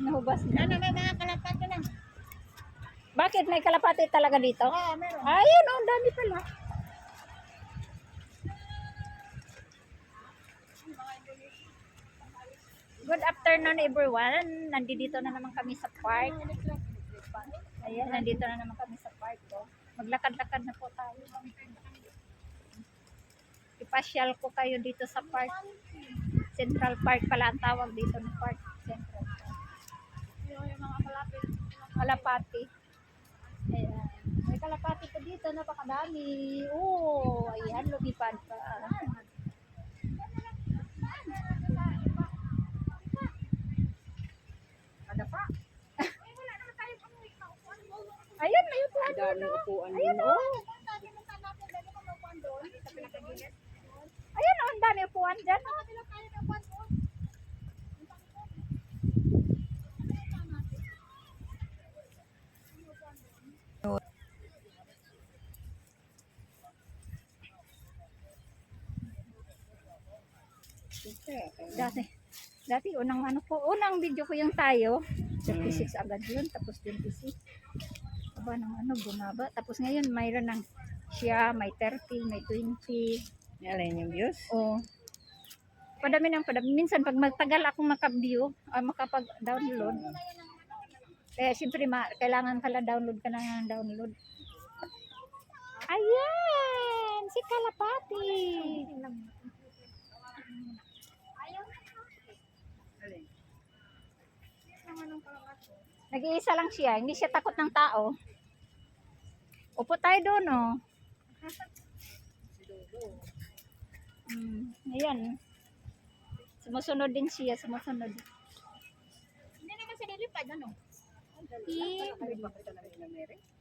Nahubas na. Ano, may mga kalapati na. Bakit may kalapati talaga dito? Oo, meron. Ayun, oh, ang dami pala. Good afternoon everyone. Nandito na naman kami sa park. Ayan, nandito na naman kami sa park. Oh. Maglakad-lakad na po tayo. Ipasyal ko kayo dito sa park. Central Park pala ang tawag dito ng park. Central Park. Yung mga kalapit. Kalapati. Ayan. May kalapati pa dito, napakadami. Oh, ayan, lumipad pa. Ada pa. Ayun, may upuan doon. Daming upuan Ayun, oh. Ayun, oh, ang dami upuan dyan. Dati unang ano ko, unang video ko yung tayo, 36 agad yun, tapos 26. Aba ng ano, bumaba. Tapos ngayon mayroon ng siya, may 30, may 20. Alin yung views? Oh. Padami ng padami. Minsan pag magtagal akong makap-view, makapag-download. Kaya siyempre kailangan pala download ka na download. Ayan! Si Kalapati! Nag-iisa lang siya, hindi siya takot ng tao. Upo tayo doon, oh. Ayan. Sumusunod din siya, sumusunod. Hindi naman sa nilipad, ano?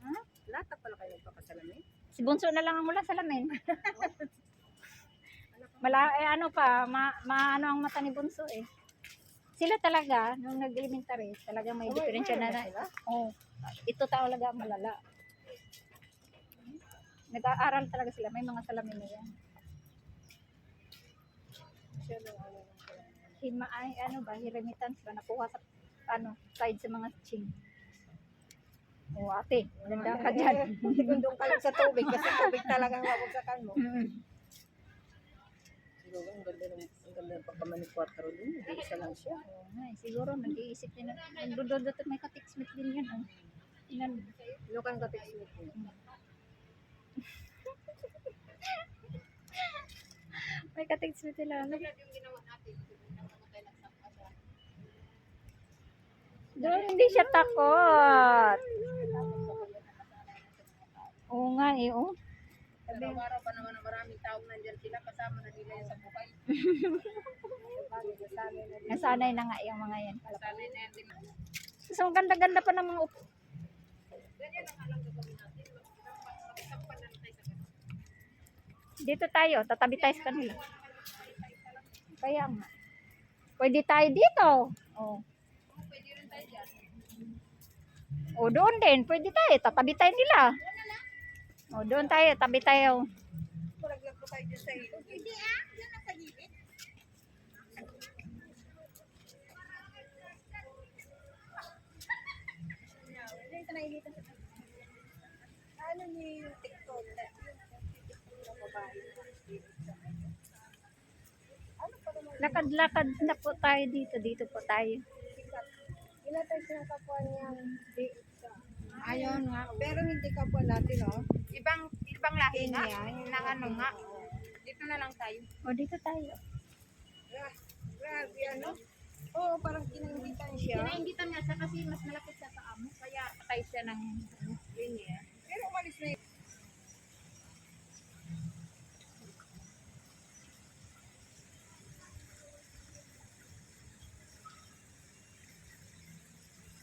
Ha? Lata pala kayo nagpapasalamin? Si Bunso na lang ang mula sa lamin. Ano pa, ano ang mata ni Bunso eh. Sila talaga, nung nag-elementary, talaga may diferensya na. Oh, ito talaga ang malala. Nag-aaral talaga sila, may mga salamin na yan. Hiremitan ba nakuha sa side sa mga ching. Oh, ate, ganda ka dyan. Gundong ka lang sa tubig kasi tubig talagang mabugsakan mo. Siguro ang ganda ng pagkamanik 4 din. Isa lang siya. Siguro nag-iisip din. Nagdudodot at may katiksmit din yan. Oh. Tingnan. Yung kang katiksmit mo. May katiksmit nila. Yung ginawa natin. Doon hindi siya takot. Oo nga eh. Oh. Araw-araw pa naman ang maraming taong nandyan sila kasama na nila yung sa buhay. Nasanay na nga yung mga yan. Sanay na yan din. So, ang ganda-ganda pa ng mga upo. Ganyan ang alam gagawin natin. Magsampan na tayo sa ganun. Dito tayo, tatabi tayo sa kanila. Kaya nga. Pwede tayo dito. Oh. Pwede rin tayo dyan. O doon din, pwede tayo. Tatabi tayo nila. O doon tayo, tabi tayo. Pulaglag po tayo dyan sa ilog. Hindi dyan na sa gilid. Ano niyo yung TikTok? Yung babae. Lakad-lakad na po tayo dito. Dito po tayo. Ilan tayo sinakapuan niyang ayun nga. Pero hindi kapwa natin, oh. Ibang lahi nga. Nang ano nga. Dito na lang tayo. O dito tayo. Grabe, ano? Oo, parang kinaingitan siya. Kinaingitan niya siya kasi mas malapit siya sa amo. Kaya patay siya ng linya. Pero umalis na yun.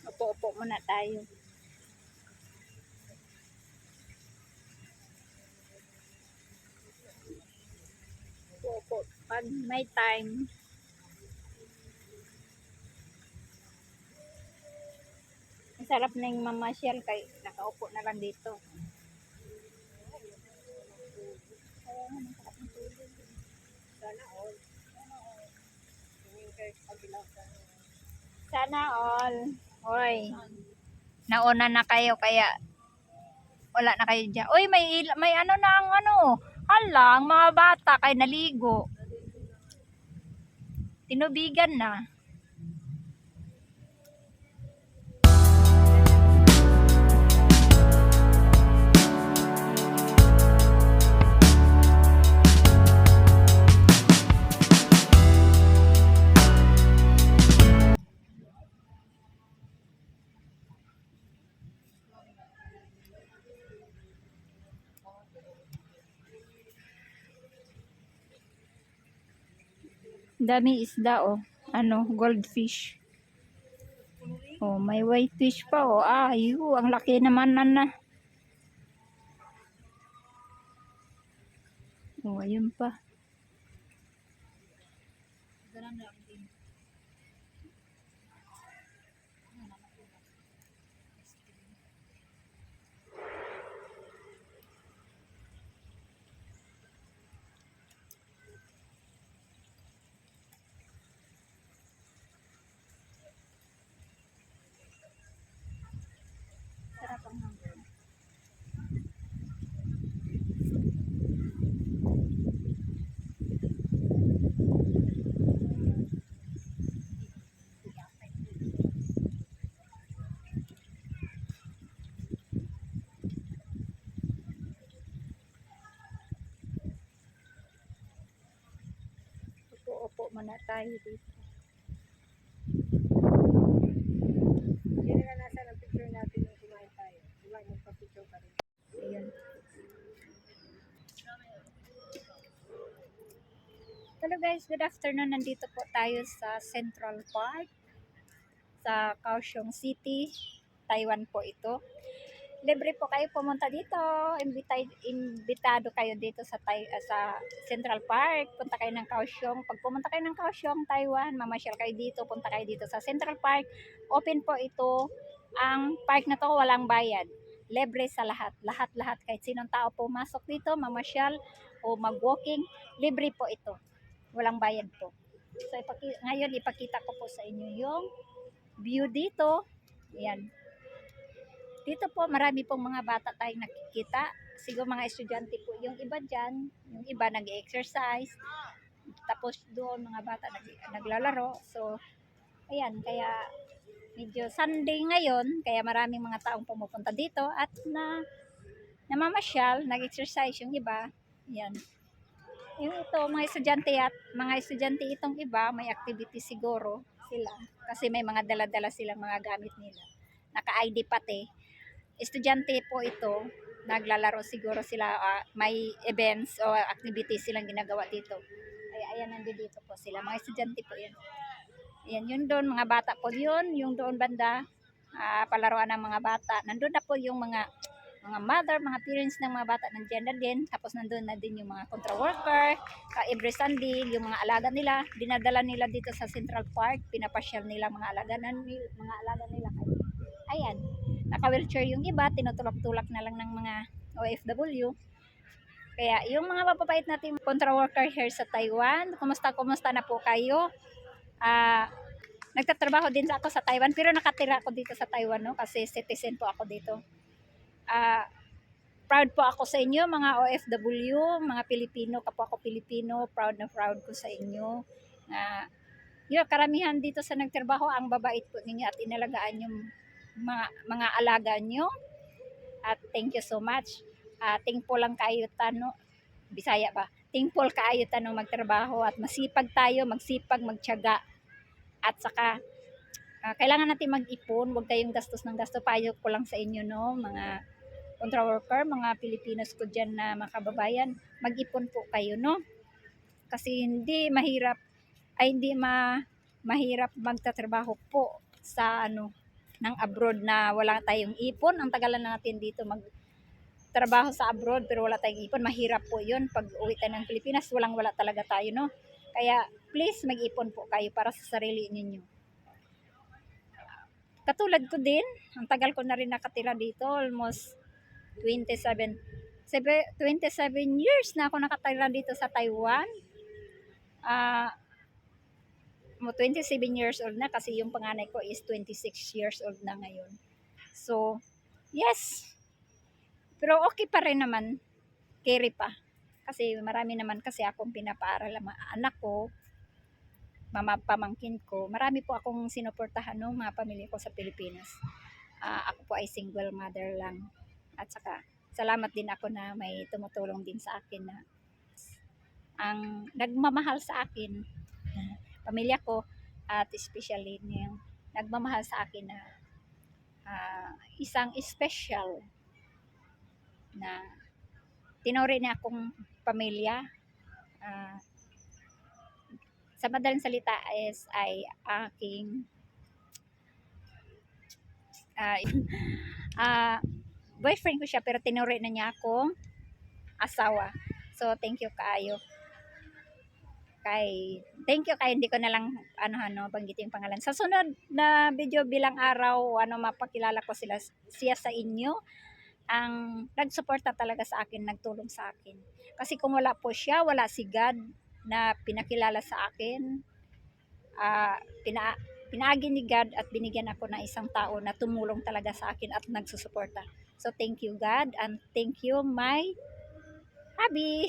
Upo-upo muna tayo. Upo-upo. Pag may time. Masarap na yung mamasyal kay nakaupo na lang dito. Sana all. Tingin kayo sa kabilang. Sana all. Hoy, nauna na kayo kaya wala na kayo dyan. Uy, may ano na ang ano. Hala, ang mga bata kay naligo. Tinubigan na. Dami isda oh. Ano, goldfish. Oh, may whitefish pa oh. Ayu, ang laki naman na. Oh, ayun pa. Sarap ang hanggang. Upo muna tayo dito. Hindi na nasa ng picture natin yung kumain tayo. Diba, magpa-picture pa rin. Ayan. Hello guys, good afternoon. Nandito po tayo sa Central Park sa Kaohsiung City, Taiwan po ito. Libre po kayo pumunta dito. Imbitado kayo dito sa sa Central Park. Punta kayo ng Kaohsiung. Pag pumunta kayo ng Kaohsiung, Taiwan, mamasyal kayo dito, punta kayo dito sa Central Park. Open po ito. Ang park na to walang bayad. Libre sa lahat. Lahat kahit sinong tao pumasok dito, mamasyal o mag-walking, libre po ito. Walang bayad po. So ngayon ipakita ko po sa inyo yung view dito. Yan. Dito po marami pong mga bata tayong nakikita. Siguro mga estudyante po yung iba dyan. Yung iba nag-exercise. Tapos doon mga bata naglalaro. So, ayan. Kaya medyo Sunday ngayon. Kaya maraming mga taong pumupunta dito. At namamasyal, nag-exercise yung iba. Ayan. Yung ito, mga estudyante itong iba, may activity siguro sila. Kasi may mga dala-dala silang mga gamit nila. Naka-ID pati. Estudyante po ito, naglalaro siguro sila, may events o activities silang ginagawa dito. Ay, ayan, nandito po sila. Mga estudyante po yan. Ayan, yun doon, mga bata po yun. Yung doon banda, palaruan ng mga bata. Nandun na po yung mga mother, mga parents ng mga bata nandiyan na din. Tapos nandun na din yung mga contra worker. Every Sunday, yung mga alaga nila, dinadala nila dito sa Central Park. Pinapasyal nila mga alaga nila. Ayan, naka-wheelchair yung iba, tinutulak-tulak na lang ng mga OFW. Kaya yung mga mapapait natin contra worker here sa Taiwan, kumusta na po kayo? Nagtatrabaho din ako sa Taiwan, pero nakatira ako dito sa Taiwan, no? Kasi citizen po ako dito. Proud po ako sa inyo, mga OFW, mga Pilipino, kapwa ko Pilipino, proud na proud ko sa inyo. Yung karamihan dito sa nagtrabaho, ang babait po ninyo at inalagaan yung mga alaga nyo. At thank you so much. Thankful lang kayo tano, Bisaya ba? Thankful kayo tanong magtrabaho at masipag tayo, magtiyaga. At saka kailangan natin mag-ipon, huwag tayong gastos ng gasto. Payo ko lang sa inyo, no, mga contra worker, mga Pilipinos ko dyan na mga kababayan, mag-ipon po kayo, no? Kasi hindi mahirap magtatrabaho po sa ng abroad na wala tayong ipon. Ang tagalan na natin dito magtrabaho sa abroad pero wala tayong ipon. Mahirap po yun. Pag uwi tayo ng Pilipinas, wala talaga tayo, no? Kaya please mag-ipon po kayo para sa sarili ninyo. Katulad ko din, ang tagal ko na rin nakatira dito, almost 27 years na ako nakatira dito sa Taiwan. mo 27 years old na kasi yung panganay ko is 26 years old na ngayon. So, yes. Pero okay pa rin naman. Carry pa. Kasi marami naman kasi akong pinapaaral ang mga anak ko, pamangkin ko. Marami po akong sinuportahan ng mga pamilya ko sa Pilipinas. Ako po ay single mother lang. At saka, salamat din ako na may tumutulong din sa akin na ang nagmamahal sa akin, pamilya ko, at especially yung nagmamahal sa akin na isang special na tinuri na akong pamilya. Sa madaling salita is ay aking boyfriend ko siya pero tinuri na niya akong asawa. So thank you kaayo. Thank you kay hindi ko na lang banggitin yung pangalan. Sa sunod na video bilang araw mapakilala ko siya sa inyo. Ang nagsuporta talaga sa akin, nagtulong sa akin. Kasi kung wala po siya, wala si God na pinakilala sa akin. Pinaagi ni God at binigyan ako ng isang tao na tumulong talaga sa akin at nagsusuporta. So thank you God and thank you my hubby.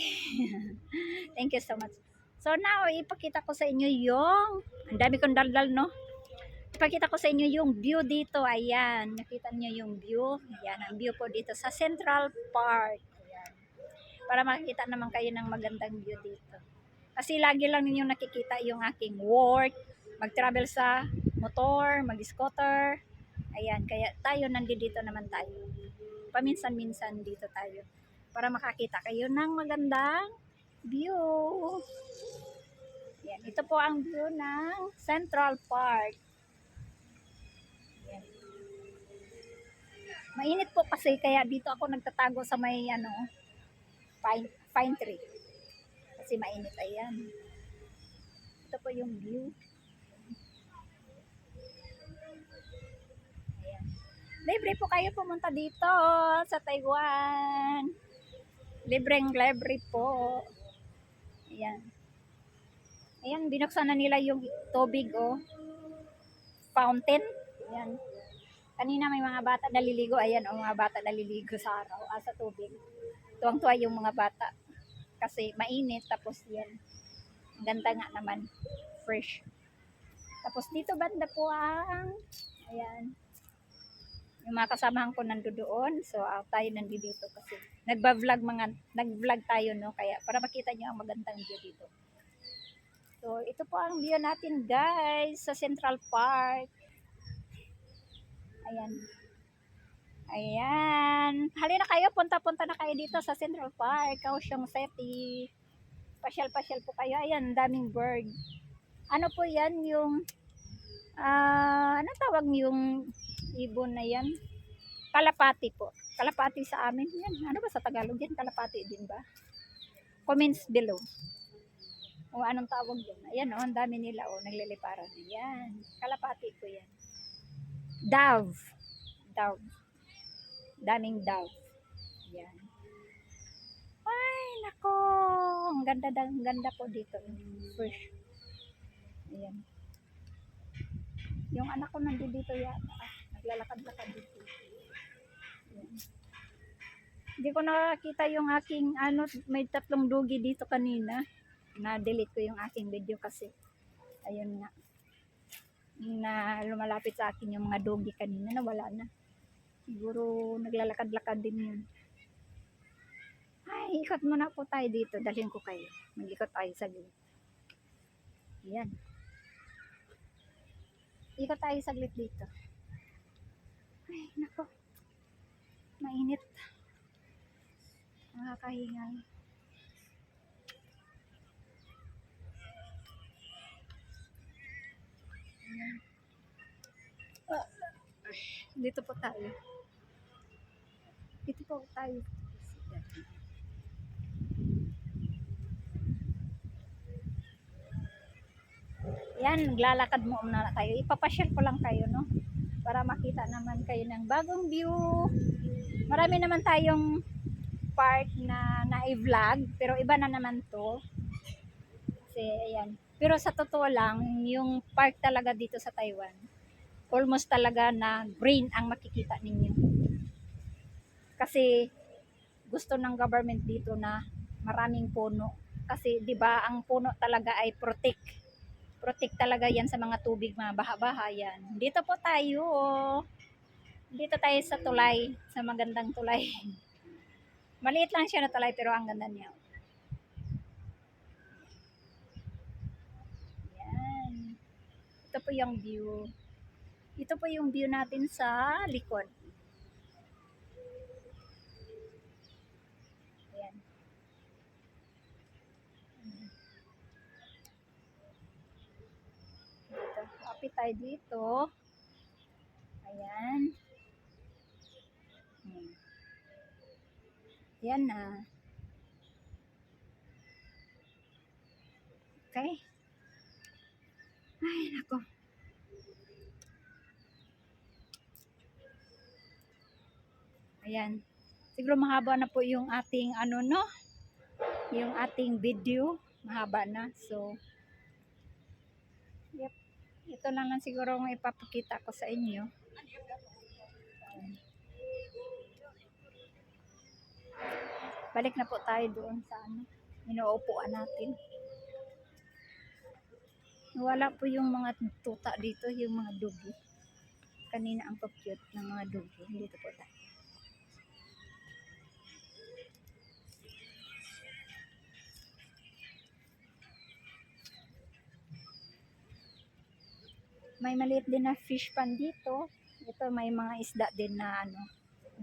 Thank you so much. So now, ipakita ko sa inyo yung, ang dami kong daldal, no? Ipakita ko sa inyo yung view dito. Ayan, nakita niyo yung view. Ayan, ang view po dito sa Central Park. Ayan. Para makita naman kayo ng magandang view dito. Kasi lagi lang ninyo nakikita yung aking work, mag-travel sa motor, mag-scooter. Ayan, kaya tayo nandito naman tayo. Paminsan-minsan dito tayo. Para makakita kayo ng magandang view. Ayan, ito po ang view ng Central Park. Ayan. Mainit po kasi kaya dito ako nagtatago sa may pine tree. Kasi mainit. Ayan. Ito po yung view. Ayan. Libre po kayo pumunta dito sa Taiwan. Libre po. Ayan. Ayan, binuksan na nila yung tubig, fountain. Ayan. Kanina may mga bata naliligo. Ayan, mga bata naliligo sa araw, sa tubig. Tuwang-tuwa yung mga bata. Kasi mainit, tapos yan. Ganda nga naman. Fresh. Tapos dito banda po ayan. Yung mga kasamahan ko nandoon. So, tayo nandito kasi nag-vlog tayo, no? Kaya para makita nyo ang magandang view dito. So, ito po ang view natin, guys, sa Central Park. Ayan. Ayan. Halina kayo, punta-punta na kayo dito sa Central Park, Kaohsiung City. Pasyal-pasyal po kayo. Ayan, daming bird. Ano po yan, yung, anong tawag yung ibon na yan? Kalapati po. Kalapati sa amin. Yan. Ano ba sa Tagalog yan? Kalapati din ba? Comments below. O anong tawag yan? Ayan ang dami nila nagliliparan. Ayan. Kalapati po yan. Dove. Daming dove. Ayan. Ay, nako. Ang ganda po dito. Fresh. Ayan. Yung anak ko nandito yan. Naglalakad-lakad dito. Ayan. Hindi ko nakakita yung aking may 3 dugi dito kanina. Na-delete ko yung aking video kasi ayun nga na lumalapit sa akin yung mga dugi kanina na wala na. Siguro naglalakad-lakad din yun. Ay, ikot muna po tayo dito. Dalhin ko kayo. Mag-ikot tayo sa gilid. Ayan. Ikot tayo saglit dito. Ay, nako. Mainit. Nakakahingal. Dito po tayo. Dito po tayo. Yan, naglalakad mo na tayo. Ipapasyal ko lang kayo, no? Para makita naman kayo ng bagong view. Marami naman tayong part na i-vlog, pero iba na naman to. Kasi, ayan. Pero sa totoo lang, yung park talaga dito sa Taiwan, almost talaga na green ang makikita ninyo. Kasi gusto ng government dito na maraming puno. Kasi 'di ba ang puno talaga ay protect. Protect talaga 'yan sa mga tubig, mga baha-baha yan. Dito po tayo. Oh. Dito tayo sa tulay, sa magandang tulay. Maliit lang siya na tulay pero ang ganda niya. Yan. Ito po yung view. Ito po yung view natin sa likod. Ayan. Dito. Kapit tayo dito. Ayan. Yan na. Okay. Ay, nako. Ayan. Siguro mahaba na po yung ating ano no, yung ating video. Mahaba na. So, yep. Ito lang siguro ang ipapakita ko sa inyo. Balik na po tayo doon sa ano, inuupuan natin. Wala po yung mga tuta dito, yung mga dugi. Kanina ang cute ng mga dugi. Dito po tayo. May maliit din na fish pan dito. Ito may mga isda din na ano,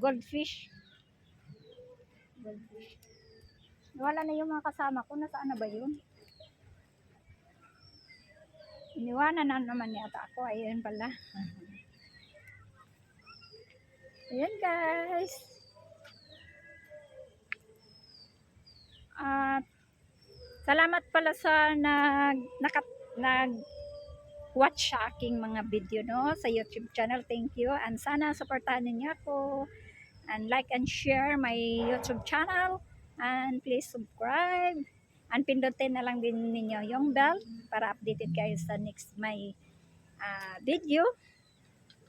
goldfish. Goldfish. Wala na yung mga kasama ko. Nasaan na ba yun? Iniwanan na naman yata ako. Ayun pala. Ayan guys. At salamat pala sa nag watch sa aking mga video no sa YouTube channel. Thank you and sana suportahan niyo ako and like and share my YouTube channel and please subscribe and pindutin na lang din ninyo yung bell para updated kayo sa next my video.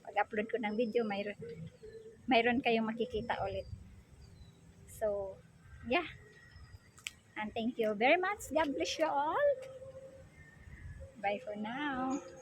Pag-upload ko ng video mayroon kayong makikita ulit. So yeah, and thank you very much. God bless you all. Bye for now.